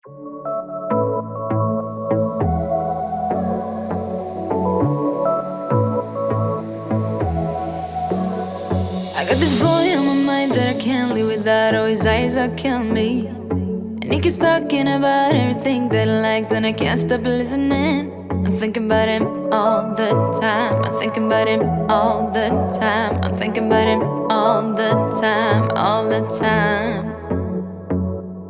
I got this boy on my mind that I can't live without. Oh, his eyes are killing me. And he keeps talking about everything that he likes, and I can't stop listening. I'm thinking about him all the time. I'm thinking about him all the time. I'm thinking about him all the time, all the time.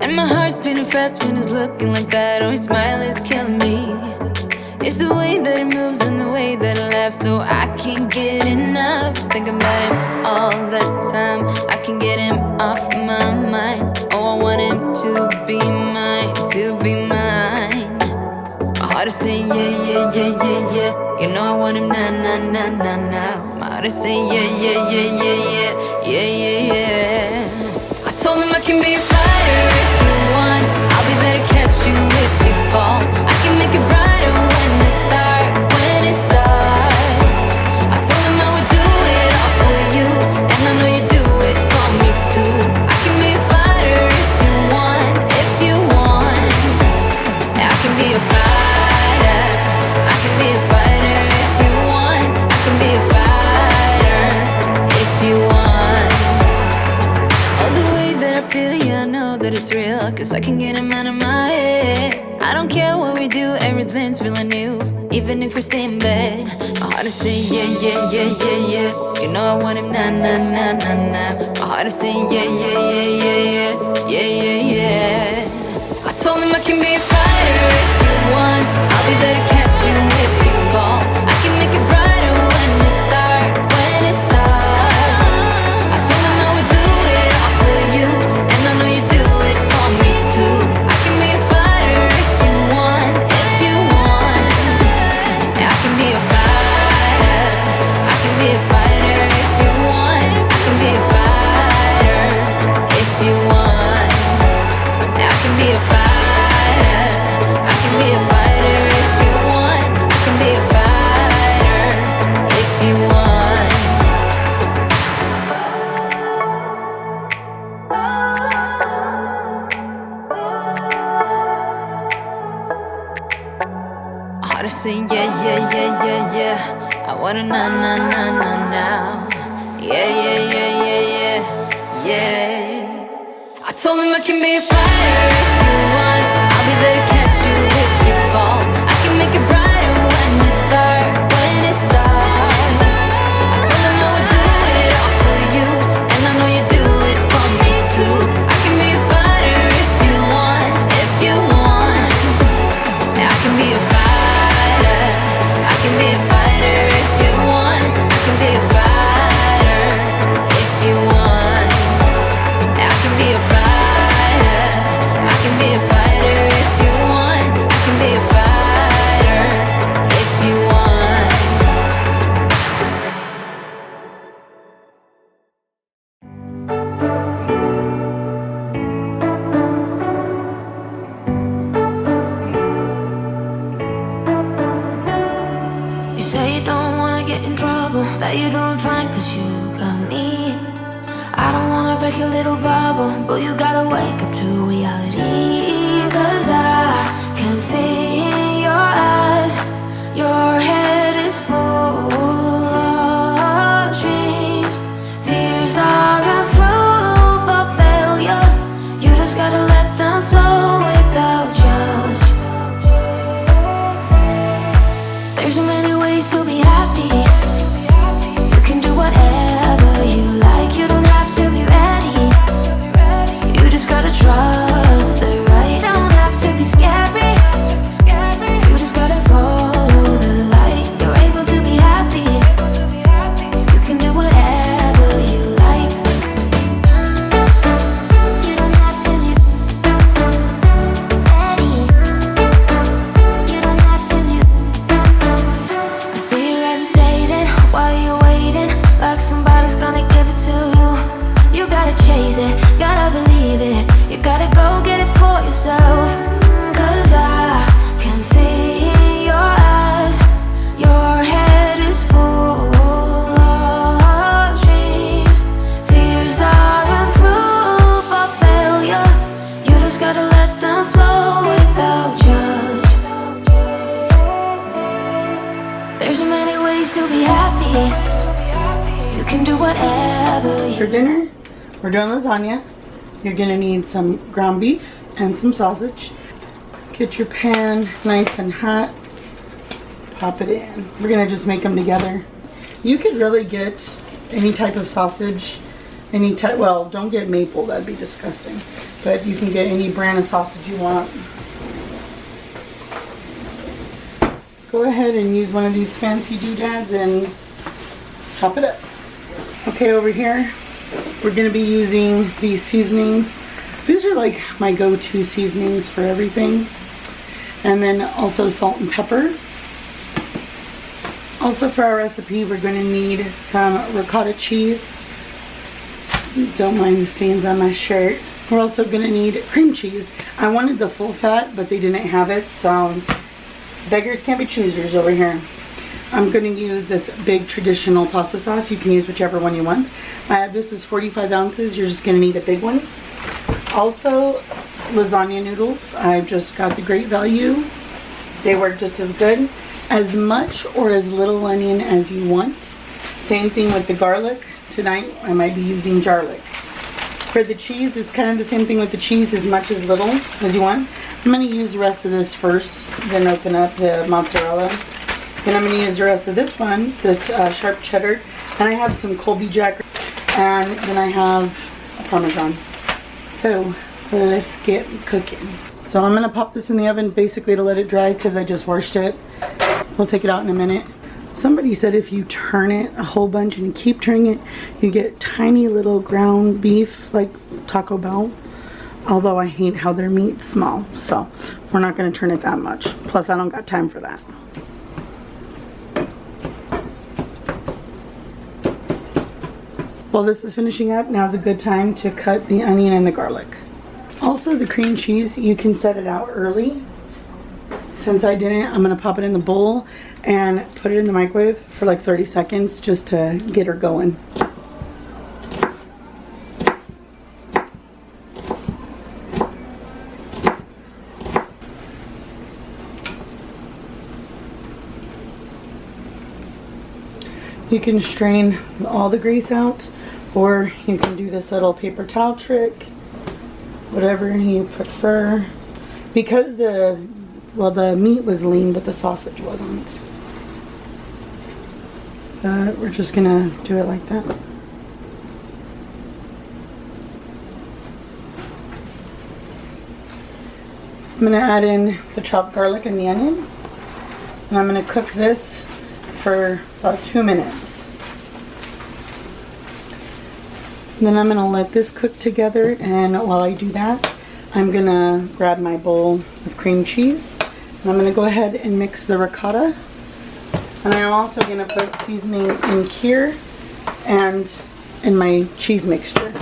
And my heart's beating fast when he's looking like that. Oh, his smile is killing me. It's the way that he moves and the way that he laughs, so I can't get enough. Thinking about him all the time. I can't get him off my mind. Oh, I want him to be mine, to be mine. My heart is saying yeah, yeah, yeah, yeah, yeah. You know I want him now, now, now, now, now. My heart is saying yeah, yeah, yeah, yeah, yeah, yeah, yeah, yeah. I told him I can be a fighter if you want. I'll be there to catch you if you fall. I can make it brighter when it's dark, when it's dark. I told him I would do it all for you, and I know you do it for me too. I can be a fighter if you want, if you want. I can be a fighter, I can be a fighter if you want. I can be a fighter if you want. Oh, the way that I feel, yeah, I know that it's real, 'cause I can get him out of my head. I don't care what we do, everything's feeling new, even if we stay in bed. My heart is saying yeah, yeah, yeah, yeah, yeah. You know I want him now, now, now, now, now. My heart is saying yeah, yeah, yeah, yeah, yeah, yeah, yeah, yeah. I told him I can be a fighter if you want. I'll be there to catch you if you fall. I can make it brighter when it's dark, when it's dark. I told him I would do it all for you, and I know you do it for me too. I can be a fighter if you want, if you want. I can be a fighter, I can be a fighter if you want. I can be a fighter if you want. I can be a fighter, I can be a fighter if you want. I can be a fighter if you want. My heart is saying yeah, yeah, yeah, yeah, yeah. I wanna now, now, now, now, now. Yeah, yeah, yeah, yeah, yeah, yeah. I told him I can be a fighter if you want. I'll be there to catch you if you fall. I can make it brighter when it's dark, when it's dark. I told him I would do it all for you, and I know you do it for me too. I can be a fighter if you want, if you want. I can be a fighter, I can be a fighter if you want. I can be a fighter if you want. I can be a fighter, I can be a fighter if you want. I can be a fighter if you want. You say you don't wanna get in trouble, that you're doing fine 'cause you got me. I don't wanna break your little bubble, but you gotta wake up to reality. 'Cause I can see in your eyes, your head is full of dreams. Tears are a proof of failure. You just gotta let them flow without judge. There's so many ways to be happy. You can do whatever you like. You don't have to be ready. You just gotta trust the right for dinner, we're doing lasagna. You're gonna need some ground beef and some sausage. Get your pan nice and hot. Pop it in. We're gonna just make them together. You could really get any type of sausage, any type, well, don't get maple, that'd be disgusting. But you can get any brand of sausage you want. Go ahead and use one of these fancy doodads and chop it up. Okay, over here, we're gonna be using these seasonings. These are like my go-to seasonings for everything. And then also salt and pepper. Also for our recipe, we're gonna need some ricotta cheese. Don't mind the stains on my shirt. We're also gonna need cream cheese. I wanted the full fat, but they didn't have it, so beggars can't be choosers over here. I'm gonna use this big traditional pasta sauce. You can use whichever one you want. This is 45 ounces. You're just gonna need a big one. Also, lasagna noodles. I've just got the Great Value. They work just as good. As much or as little onion as you want. Same thing with the garlic. Tonight I might be using garlic. For the cheese, it's kind of the same thing with the cheese, as much as little as you want. I'm going to use the rest of this first, then open up the mozzarella. Then I'm going to use the rest of this one, this sharp cheddar. And I have some Colby Jack, and then I have a Parmesan. So let's get cooking. So I'm going to pop this in the oven basically to let it dry because I just washed it. We'll take it out in a minute. Somebody said if you turn it a whole bunch and you keep turning it, you get tiny little ground beef like Taco Bell. Although I hate how their meat's small, so we're not going to turn it that much. Plus I don't got time for that. While this is finishing up, now's a good time to cut the onion and the garlic. Also, the cream cheese, you can set it out early. Since I didn't, I'm going to pop it in the bowl and put it in the microwave for like 30 seconds just to get her going. You can strain all the grease out, or you can do this little paper towel trick, whatever you prefer. Because the meat was lean, but the sausage wasn't. We're just gonna do it like that. I'm gonna add in the chopped garlic and the onion, and I'm gonna cook this for about 2 minutes. And then I'm gonna let this cook together, and while I do that, I'm gonna grab my bowl of cream cheese, and I'm gonna go ahead and mix the ricotta. And I'm also gonna put seasoning in here and in my cheese mixture.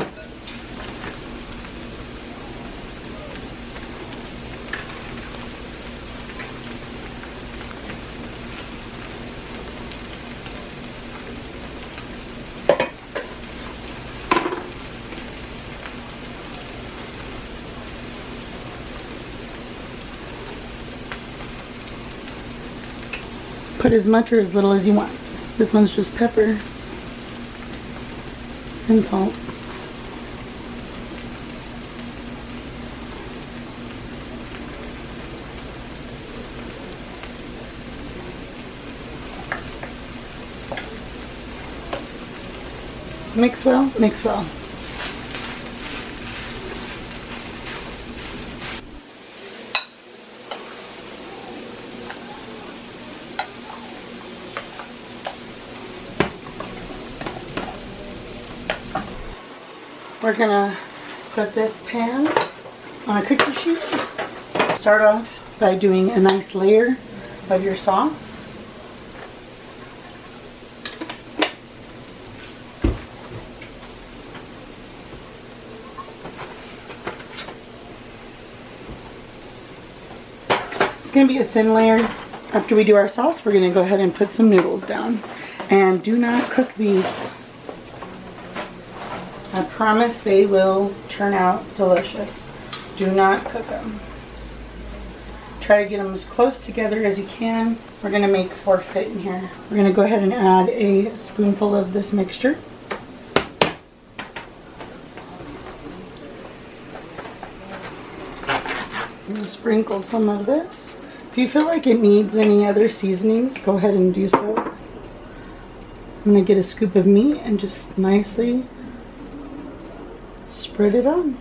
Put as much or as little as you want. This one's just pepper and salt. Mix well, mix well. We're gonna put this pan on a cookie sheet. Start off by doing a nice layer of your sauce. It's gonna be a thin layer. After we do our sauce, we're gonna go ahead and put some noodles down. And do not cook these. I promise they will turn out delicious. Do not cook them. Try to get them as close together as you can. We're going to make 4 fit in here. We're going to go ahead and add a spoonful of this mixture. I'm gonna sprinkle some of this. If you feel like it needs any other seasonings, go ahead and do so. I'm gonna get a scoop of meat and just nicely spread it on.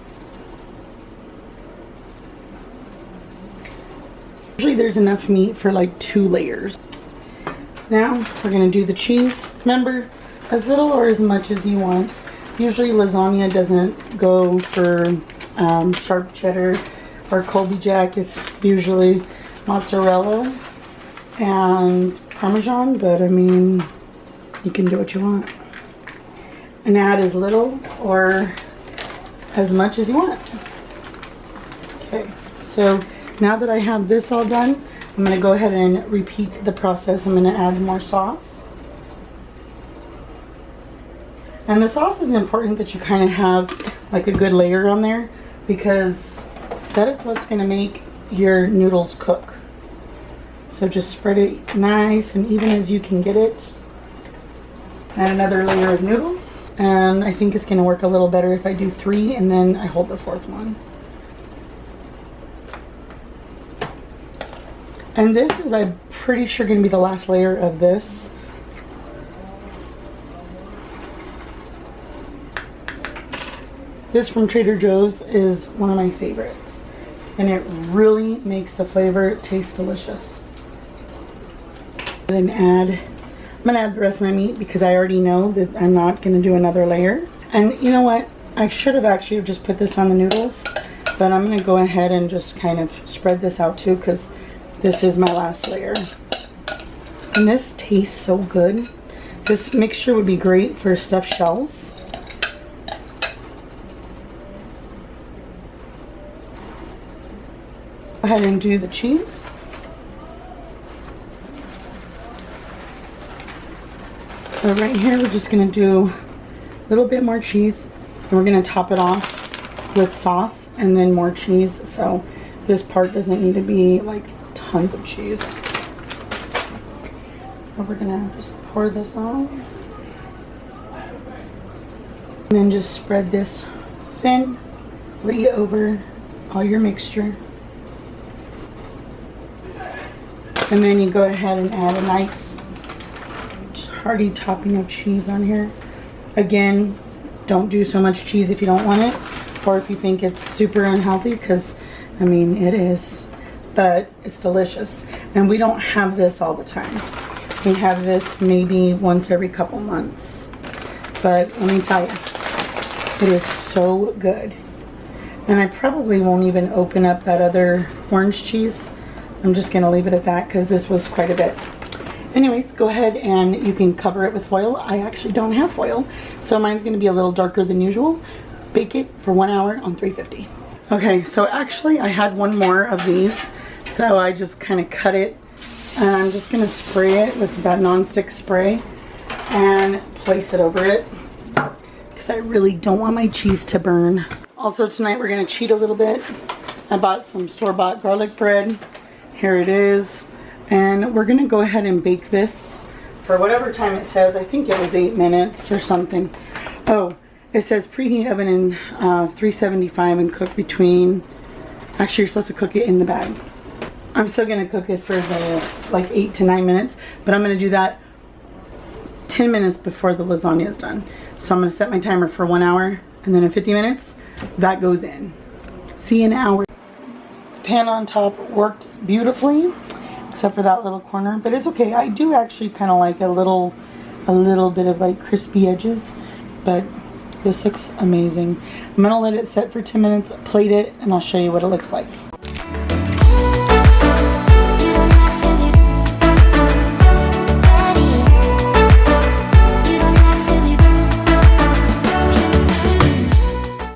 Usually there's enough meat for like 2 layers. Now we're gonna do the cheese. Remember, as little or as much as you want. Usually lasagna doesn't go for sharp cheddar or Colby Jack. It's usually mozzarella and Parmesan, but I mean, you can do what you want. And add as little or as much as you want. Okay, so now that I have this all done, I'm gonna go ahead and repeat the process. I'm gonna add more sauce. And the sauce is important that you kind of have like a good layer on there, because that is what's gonna make your noodles cook. So just spread it nice and even as you can get it. Add another layer of noodles. And I think it's gonna work a little better if I do 3 and then I hold the 4th one. And this is, I'm pretty sure, gonna be the last layer of this. This from Trader Joe's is one of my favorites. And it really makes the flavor taste delicious. And I'm gonna add the rest of my meat because I already know that I'm not gonna do another layer. And you know what? I should have actually just put this on the noodles, but I'm gonna go ahead and just kind of spread this out too, because this is my last layer. And this tastes so good. This mixture would be great for stuffed shells. Go ahead and do the cheese. So right here, we're just gonna do a little bit more cheese, and we're gonna top it off with sauce and then more cheese. So this part doesn't need to be like tons of cheese. But we're gonna just pour this on. And then just spread this thinly over all your mixture. And then you go ahead and add a nice hearty topping of cheese on here. Again, don't do so much cheese if you don't want it, or if you think it's super unhealthy, because I mean it is, but it's delicious. And we don't have this all the time. We have this maybe once every couple months, but let me tell you, it is so good. And I probably won't even open up that other orange cheese. I'm just gonna leave it at that because this was quite a bit. Anyways, go ahead and you can cover it with foil. I actually don't have foil, so mine's gonna be a little darker than usual. Bake it for 1 hour on 350. Okay, so actually I had one more of these, so I just kind of cut it, and I'm just gonna spray it with that nonstick spray and place it over it, because I really don't want my cheese to burn. Also tonight we're gonna cheat a little bit. I bought some store-bought garlic bread. Here it is. And we're gonna go ahead and bake this for whatever time it says. I think it was 8 minutes or something. Oh, it says preheat oven in 375 and cook between, actually you're supposed to cook it in the bag. I'm still gonna cook it for the like 8 to 9 minutes, but I'm gonna do that 10 minutes before the lasagna is done. So I'm gonna set my timer for 1 hour, and then in 50 minutes, that goes in. See you in an hour. The pan on top worked beautifully, except for that little corner, but it's okay. I do actually kind of like a little bit of like crispy edges, but this looks amazing. I'm gonna let it set for 10 minutes, plate it, and I'll show you what it looks like.